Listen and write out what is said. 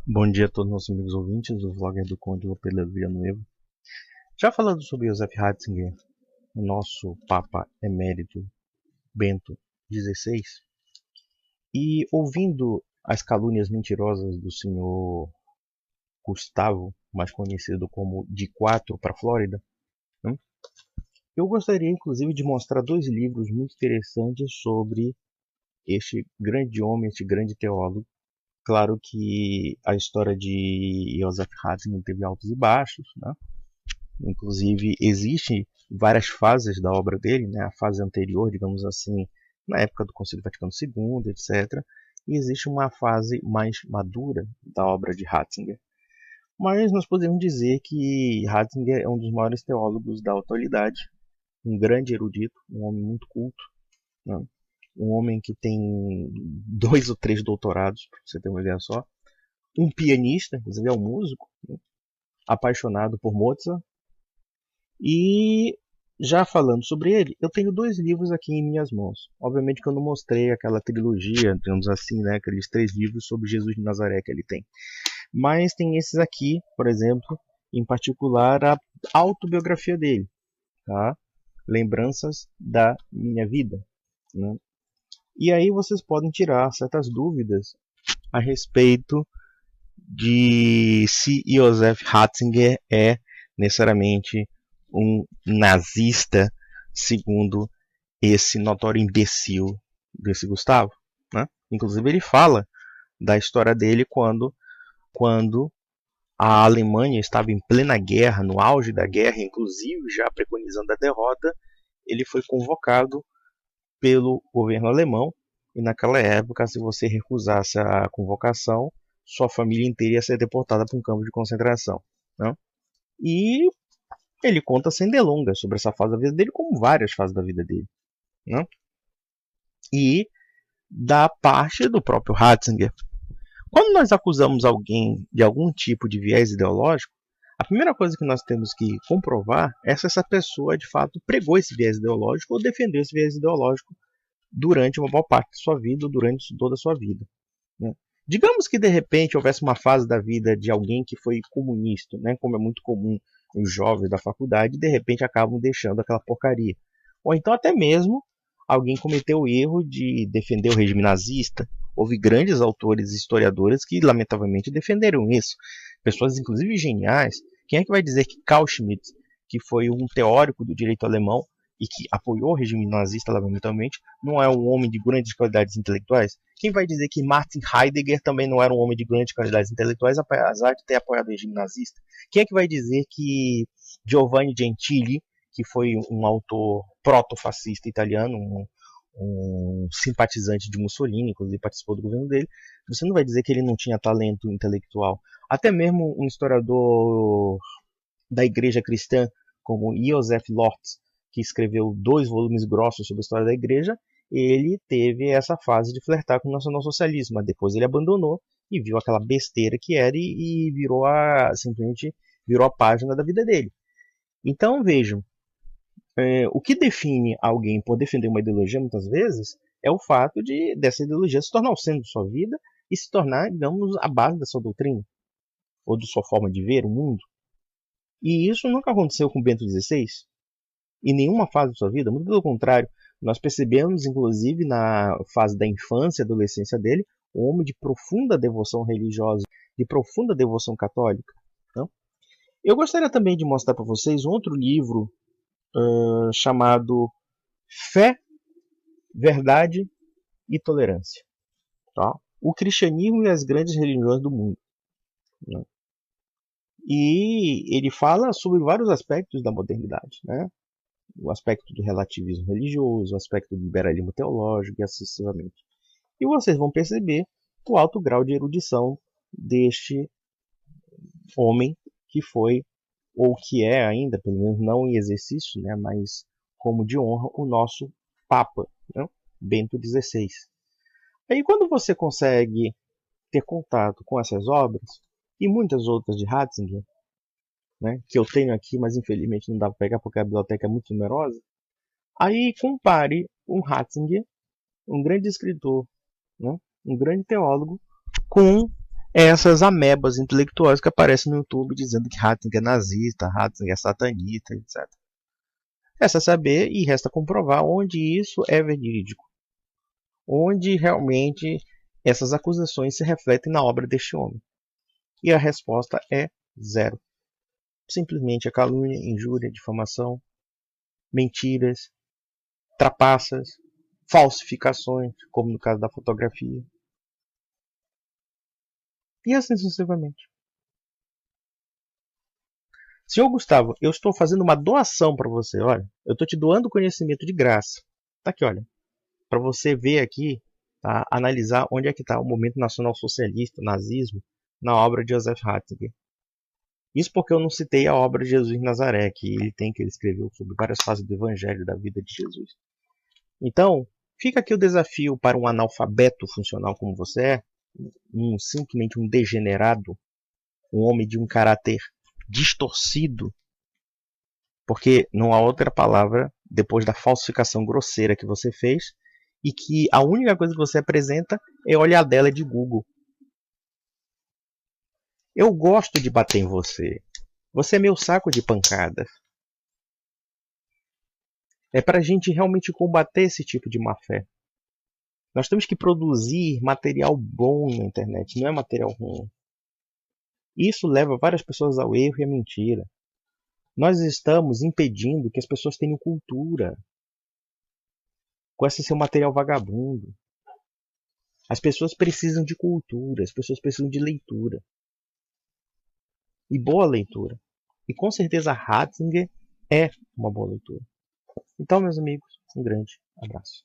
Bom dia a todos os nossos amigos ouvintes do vlogger do Conde Lopes Villanueva. Já falando sobre Joseph Ratzinger, o nosso Papa Emérito Bento XVI, e ouvindo as calúnias mentirosas do senhor Gustavo, mais conhecido como de 4 para a Flórida, né? Eu gostaria inclusive de mostrar dois livros muito interessantes sobre este grande homem, este grande teólogo. Claro que a história de Joseph Ratzinger teve altos e baixos, né? Inclusive, existem várias fases da obra dele, né? A fase anterior, digamos assim, na época do Concílio Vaticano II, etc. E existe uma fase mais madura da obra de Ratzinger. Mas nós podemos dizer que Ratzinger é um dos maiores teólogos da atualidade, um grande erudito, um homem muito culto, né? Um homem que tem 2 ou 3 doutorados, para você ter uma ideia só. Um pianista, inclusive é um músico, né? Apaixonado por Mozart. E já falando sobre ele, eu tenho dois livros aqui em minhas mãos. Obviamente que eu não mostrei aquela trilogia, digamos assim, né, aqueles 3 livros sobre Jesus de Nazaré que ele tem. Mas tem esses aqui, por exemplo, em particular a autobiografia dele, tá? Lembranças da minha vida, né? E aí vocês podem tirar certas dúvidas a respeito de se Joseph Ratzinger é necessariamente um nazista, segundo esse notório imbecil desse Gustavo, né? Inclusive ele fala da história dele quando a Alemanha estava em plena guerra, no auge da guerra, inclusive já preconizando a derrota, ele foi convocado pelo governo alemão e naquela época, se você recusasse a convocação, sua família inteira ia ser deportada para um campo de concentração, né? E ele conta sem delongas sobre essa fase da vida dele, como várias fases da vida dele, né? E da parte do próprio Ratzinger. Quando nós acusamos alguém de algum tipo de viés ideológico, a primeira coisa que nós temos que comprovar é se essa pessoa de fato pregou esse viés ideológico ou defendeu esse viés ideológico durante uma boa parte da sua vida ou durante toda a sua vida, né? Digamos que de repente houvesse uma fase da vida de alguém que foi comunista, né, como é muito comum os jovens da faculdade, de repente acabam deixando aquela porcaria. Ou então até mesmo alguém cometeu o erro de defender o regime nazista. Houve grandes autores e historiadores que lamentavelmente defenderam isso. Pessoas inclusive geniais. Quem é que vai dizer que Carl Schmitt, que foi um teórico do direito alemão e que apoiou o regime nazista lamentavelmente, não é um homem de grandes qualidades intelectuais? Quem vai dizer que Martin Heidegger também não era um homem de grandes qualidades intelectuais, apesar de ter apoiado o regime nazista? Quem é que vai dizer que Giovanni Gentili, que foi um autor proto-fascista italiano, um simpatizante de Mussolini, inclusive participou do governo dele, você não vai dizer que ele não tinha talento intelectual? Até mesmo um historiador da igreja cristã, como Joseph Lortz, que escreveu 2 volumes grossos sobre a história da igreja, ele teve essa fase de flertar com o nacionalsocialismo, mas depois ele abandonou e viu aquela besteira que era e virou simplesmente virou a página da vida dele. Então vejam, o que define alguém por defender uma ideologia muitas vezes é o fato de dessa ideologia se tornar o centro de sua vida e se tornar, digamos, a base da sua doutrina ou de sua forma de ver o mundo. E isso nunca aconteceu com Bento XVI em nenhuma fase de sua vida, muito pelo contrário. Nós percebemos, inclusive, na fase da infância e adolescência dele, um homem de profunda devoção religiosa, de profunda devoção católica, né? Eu gostaria também de mostrar para vocês um outro livro chamado Fé, Verdade e Tolerância, tá? O cristianismo e as grandes religiões do mundo, né? E ele fala sobre vários aspectos da modernidade, né? O aspecto do relativismo religioso, o aspecto do liberalismo teológico e assim sucessivamente. E vocês vão perceber o alto grau de erudição deste homem que foi, ou que é ainda, pelo menos não em exercício, né, mas como de honra, o nosso Papa, né, Bento XVI. Aí quando você consegue ter contato com essas obras, e muitas outras de Ratzinger, né, que eu tenho aqui, mas infelizmente não dá para pegar porque a biblioteca é muito numerosa, aí compare um Ratzinger, um grande escritor, né, um grande teólogo, com é essas amebas intelectuais que aparecem no YouTube dizendo que Ratzinger é nazista, Ratzinger é satanista, etc. Resta saber e resta comprovar onde isso é verídico, onde realmente essas acusações se refletem na obra deste homem. E a resposta é zero. Simplesmente a calúnia, injúria, difamação, mentiras, trapaças, falsificações, como no caso da fotografia. E assim sucessivamente. Senhor Gustavo, eu estou fazendo uma doação para você, olha. Eu estou te doando conhecimento de graça. Tá aqui, olha. Para você ver aqui, tá? Analisar onde é que está o movimento nacional socialista, nazismo, na obra de Joseph Ratzinger. Isso porque eu não citei a obra de Jesus de Nazaré, que ele escreveu sobre várias fases do evangelho da vida de Jesus. Então, fica aqui o desafio para um analfabeto funcional como você é, simplesmente um degenerado, um homem de um caráter distorcido, porque não há outra palavra depois da falsificação grosseira que você fez e que a única coisa que você apresenta é olhadela de Google. Eu gosto de bater em você. Você é meu saco de pancadas. É para a gente realmente combater esse tipo de má fé. Nós temos que produzir material bom na internet, não é material ruim. Isso leva várias pessoas ao erro e à mentira. Nós estamos impedindo que as pessoas tenham cultura com esse seu material vagabundo. As pessoas precisam de cultura, as pessoas precisam de leitura. E boa leitura. E com certeza Ratzinger é uma boa leitura. Então, meus amigos, um grande abraço.